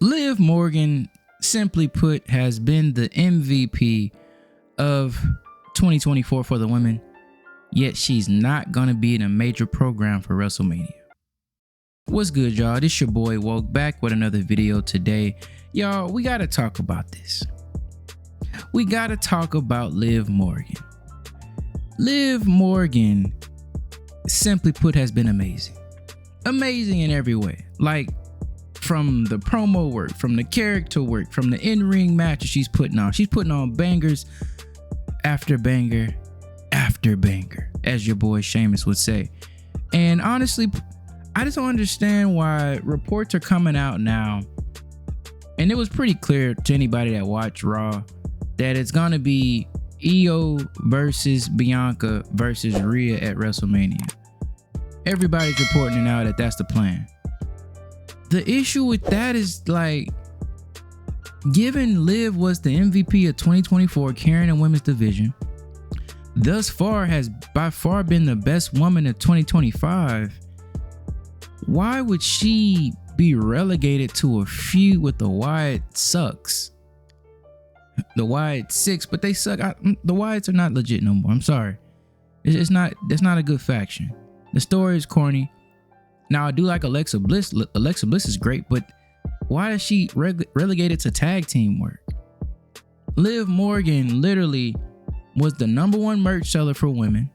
Liv Morgan, simply put, has been the MVP of 2024 for the women, yet she's not going to be in a major program for WrestleMania. What's good, y'all? This your boy Woke, back with another video today. Y'all, we got to talk about this. We got to talk about Liv Morgan. Liv Morgan, simply put, has been amazing. Amazing in every way. Like, from the promo work, from the character work, from the in-ring matches she's putting on. She's putting on bangers after banger after banger, as your boy Sheamus would say. And honestly, I just don't understand why reports are coming out now, and it was pretty clear to anybody that watched Raw that it's gonna be Io versus Bianca versus Rhea at WrestleMania. Everybody's reporting it now that that's the plan. The issue with that is, like, given Liv was the MVP of 2024 carrying the women's division, thus far has by far been the best woman of 2025, why would she be relegated to a feud with the Wyatt Sucks? The Wyatt Six, but they suck. The Wyatts are not legit no more. I'm sorry. It's not a good faction. The story is corny. Now, I do like Alexa Bliss. Alexa Bliss is great, but why is she relegated to tag team work? Liv Morgan literally was the #1 merch seller for women,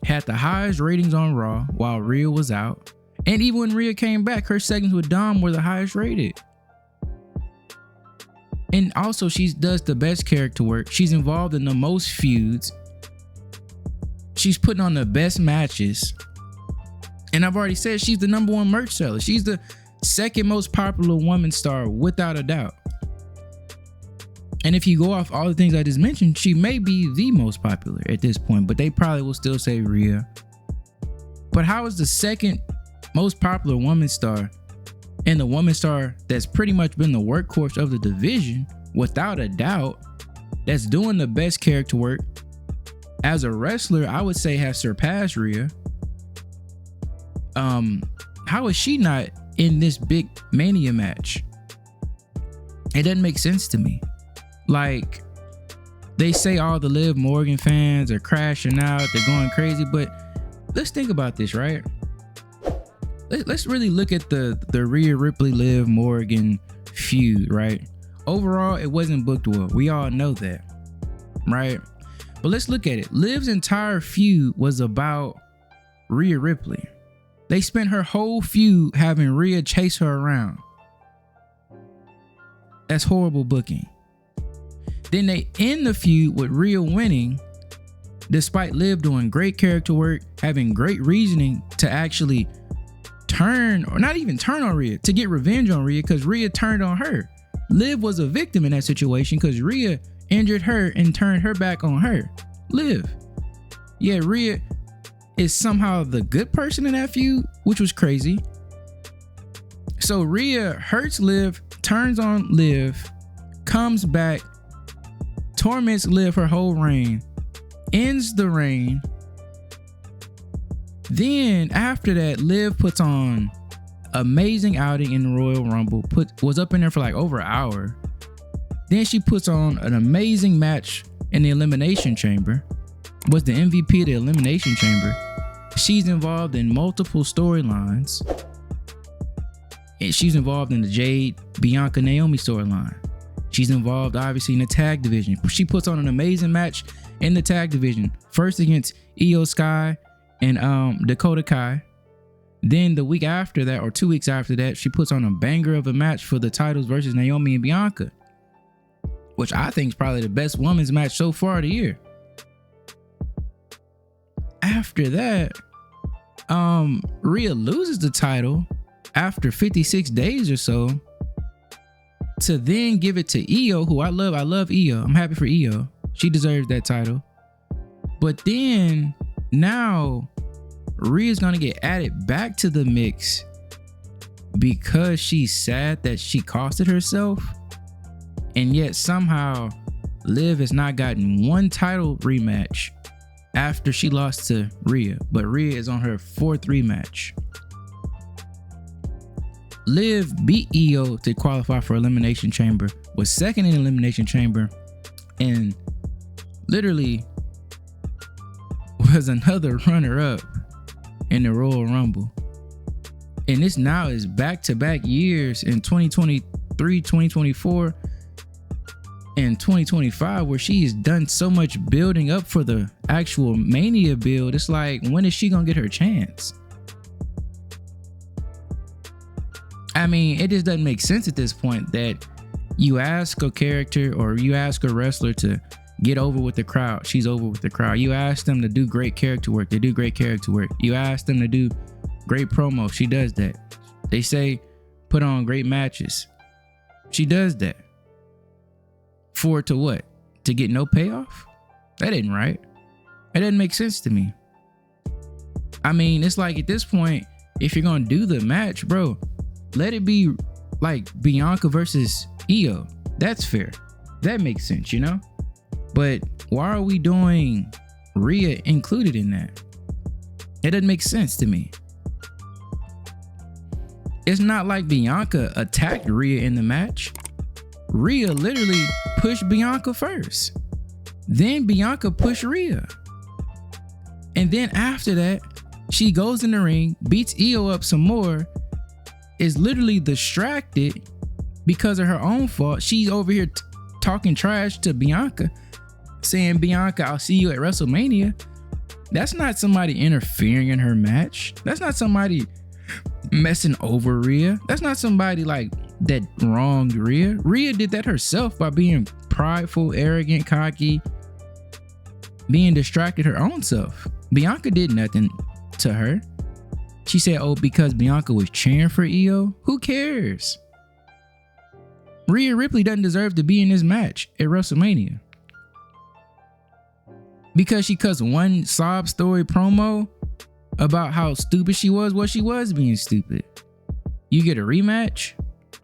had the highest ratings on Raw while Rhea was out, and even when Rhea came back, her segments with Dom were the highest rated. And also, she does the best character work. She's involved in the most feuds. She's putting on the best matches. And I've already said she's the #1 merch seller. She's the second most popular woman star without a doubt. And if you go off all the things I just mentioned, she may be the most popular at this point, but they probably will still say Rhea. But how is the second most popular woman star and the woman star that's pretty much been the workhorse of the division, without a doubt, that's doing the best character work, as a wrestler, I would say has surpassed Rhea? How is she not in this big Mania match? It doesn't make sense to me. Like, they say all the Liv Morgan fans are crashing out, they're going crazy, but let's think about this, right? Let's really look at the Rhea Ripley Liv Morgan feud, right? Overall, it wasn't booked well. We all know that, right? But let's look at it. Liv's entire feud was about Rhea Ripley. They spent her whole feud having Rhea chase her around. That's horrible booking. Then they end the feud with Rhea winning, despite Liv doing great character work, having great reasoning to actually turn, or not even turn on Rhea, to get revenge on Rhea, because Rhea turned on her. Liv was a victim in that situation because Rhea injured her and turned her back on her. Liv. Yeah, Rhea is somehow the good person in that feud, which was crazy. So Rhea hurts Liv, turns on Liv, comes back, torments Liv her whole reign, ends the reign. Then after that, Liv puts on amazing outing in the Royal Rumble, was up in there for like over an hour. Then she puts on an amazing match in the Elimination Chamber, was the MVP of the Elimination Chamber. She's involved in multiple storylines, and she's involved in the Jade Bianca Naomi storyline. She's involved obviously in the tag division. She puts on an amazing match in the tag division, first against Io Sky and Dakota Kai. Then the week after that, or 2 weeks after that, she puts on a banger of a match for the titles versus Naomi and Bianca, which I think is probably the best women's match so far of the year. After that, Rhea loses the title after 56 days or so, to then give it to Io, who I love. I love Io. I'm happy for Io. She deserves that title. But then now Rhea's gonna get added back to the mix because she's sad that she costed herself, and yet somehow Liv has not gotten one title rematch after she lost to Rhea, but Rhea is on her 4th rematch. Liv beat Io to qualify for Elimination Chamber, was second in Elimination Chamber, and literally was another runner-up in the Royal Rumble. And this now is back-to-back years in 2023, 2024, and 2025, where she's done so much building up for the actual Mania build. It's like, when is she gonna get her chance? I mean, it just doesn't make sense at this point that you ask a character or you ask a wrestler to get over with the crowd. She's over with the crowd. You ask them to do great character work. They do great character work. You ask them to do great promo. She does that. They say put on great matches. She does that. For to what? To get no payoff? That isn't right. That doesn't make sense to me. I mean, it's like at this point, if you're gonna do the match, bro, let it be like Bianca versus Io. That's fair. That makes sense, you know? But why are we doing Rhea included in that? It doesn't make sense to me. It's not like Bianca attacked Rhea in the match. Rhea literally pushed Bianca first. Then Bianca pushed Rhea. And then after that, she goes in the ring, beats Io up some more, is literally distracted because of her own fault. She's over here talking trash to Bianca, saying, Bianca, I'll see you at WrestleMania. That's not somebody interfering in her match. That's not somebody messing over Rhea. That's not somebody like that wronged Rhea. Rhea did that herself by being prideful, arrogant, cocky, being distracted her own self. Bianca did nothing to her. She said, oh, because Bianca was cheering for Io? Who cares? Rhea Ripley doesn't deserve to be in this match at WrestleMania. Because she cussed one sob story promo about how stupid she was, well, she was being stupid. You get a rematch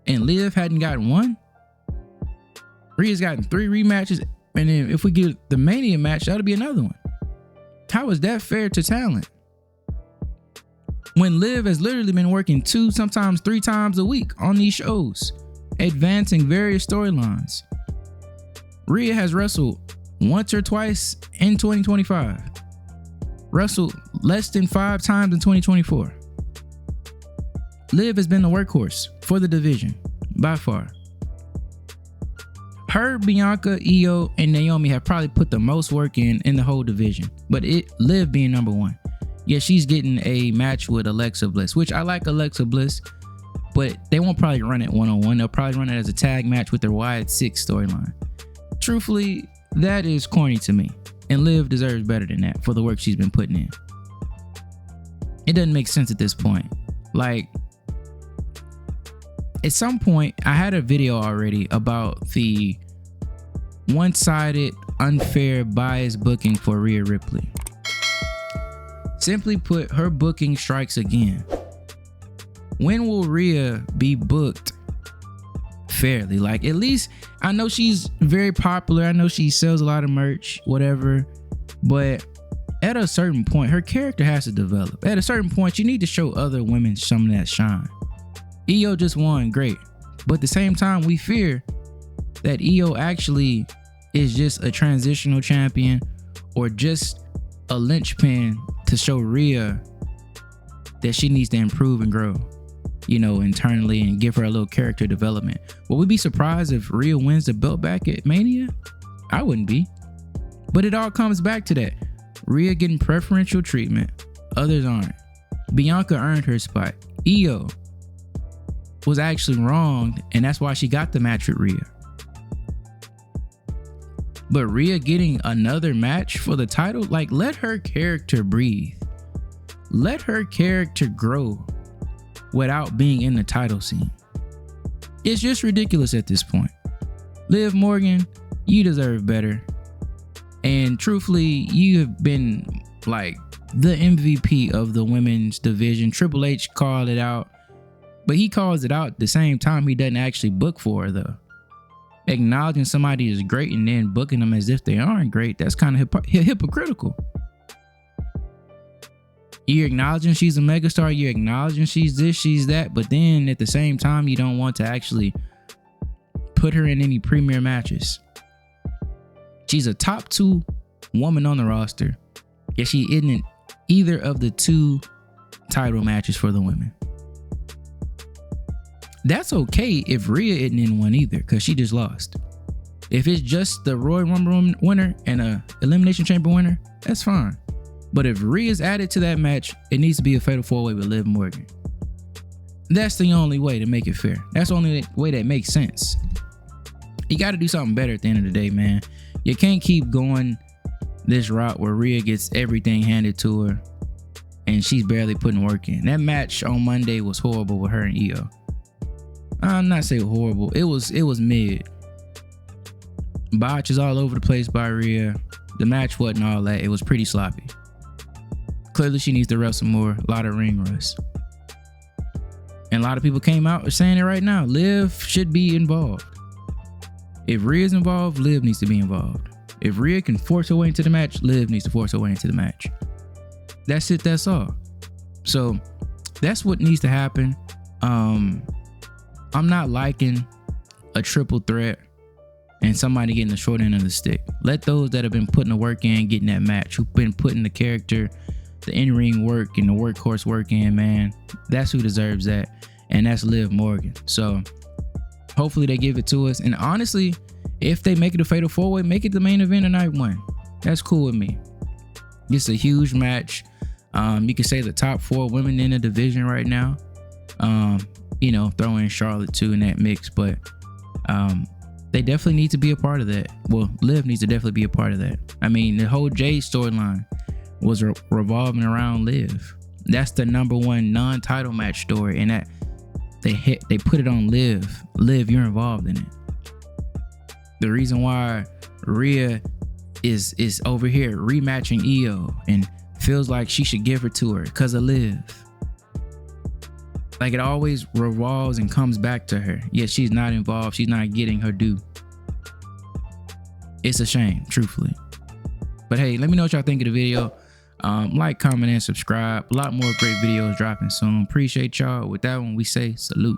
and Liv hadn't gotten one? Rhea's gotten 3 rematches, and then if we get the Mania match, that'll be another one. How is that fair to talent? When Liv has literally been working 2, sometimes 3 times a week on these shows, advancing various storylines. Rhea has wrestled once or twice in 2025. Wrestled less than 5 times in 2024. Liv has been the workhorse for the division by far. Her, Bianca, Io, and Naomi have probably put the most work in the whole division, but Liv being number 1. Yeah, she's getting a match with Alexa Bliss, which I like Alexa Bliss, but they won't probably run it one-on-one. They'll probably run it as a tag match with their Wyatt 6 storyline. Truthfully, that is corny to me, and Liv deserves better than that for the work she's been putting in. It doesn't make sense at this point. Like, at some point, I had a video already about the one-sided, unfair, biased booking for Rhea Ripley. Simply put, her booking strikes again. When will Rhea be booked fairly? Like, at least, I know she's very popular. I know she sells a lot of merch, whatever. But at a certain point, her character has to develop. At a certain point, you need to show other women some of that shine. Io just won, great. But at the same time, we fear that Io actually is just a transitional champion or just a linchpin to show Rhea that she needs to improve and grow, you know, internally, and give her a little character development. Will we be surprised if Rhea wins the belt back at Mania? I wouldn't be. But it all comes back to that. Rhea getting preferential treatment, others aren't. Bianca earned her spot. Io was actually wronged, and that's why she got the match with Rhea. But Rhea getting another match for the title, like, let her character breathe. Let her character grow without being in the title scene. It's just ridiculous at this point. Liv Morgan, you deserve better. And truthfully, you have been like the MVP of the women's division. Triple H called it out, but he calls it out at the same time he doesn't actually book for her though. Acknowledging somebody is great and then booking them as if they aren't great, that's kind of hypocritical. You're acknowledging she's a megastar. You're acknowledging she's this, she's that. But then at the same time, you don't want to actually put her in any premier matches. She's a top 2 woman on the roster. Yet she isn't in either of the 2 title matches for the women. That's okay if Rhea isn't in one either, because she just lost. If it's just the Royal Rumble winner and a Elimination Chamber winner, that's fine. But if Rhea's added to that match, it needs to be a fatal 4-way with Liv Morgan. That's the only way to make it fair. That's the only way that makes sense. You got to do something better at the end of the day, man. You can't keep going this route where Rhea gets everything handed to her and she's barely putting work in. That match on Monday was horrible with her and Io. I'm not saying horrible. It was mid. Botches all over the place by Rhea. The match wasn't all that. It was pretty sloppy. Clearly, she needs to wrestle more. A lot of ring rust. And a lot of people came out saying it right now. Liv should be involved. If Rhea's involved, Liv needs to be involved. If Rhea can force her way into the match, Liv needs to force her way into the match. That's it. That's all. So that's what needs to happen. I'm not liking a triple threat and somebody getting the short end of the stick. Let those that have been putting the work in get in that match, who've been putting the character, the in-ring work and the workhorse work in, man. That's who deserves that. And that's Liv Morgan. So hopefully they give it to us. And honestly, if they make it a fatal 4-way, make it the main event of night 1. That's cool with me. It's a huge match. You can say the top 4 women in the division right now. You know, throw in Charlotte too in that mix, but they definitely need to be a part of that. Well, Liv needs to definitely be a part of that. I mean, the whole Jade storyline was revolving around Liv. That's the #1 non-title match story, and that they put it on Liv. Liv, you're involved in it. The reason why Rhea is over here rematching Io and feels like she should give her to her because of Liv. Like, it always revolves and comes back to her. Yet she's not involved. She's not getting her due. It's a shame, truthfully. But hey, let me know what y'all think of the video. Like, comment, and subscribe. A lot more great videos dropping soon. Appreciate y'all. With that one, we say salute.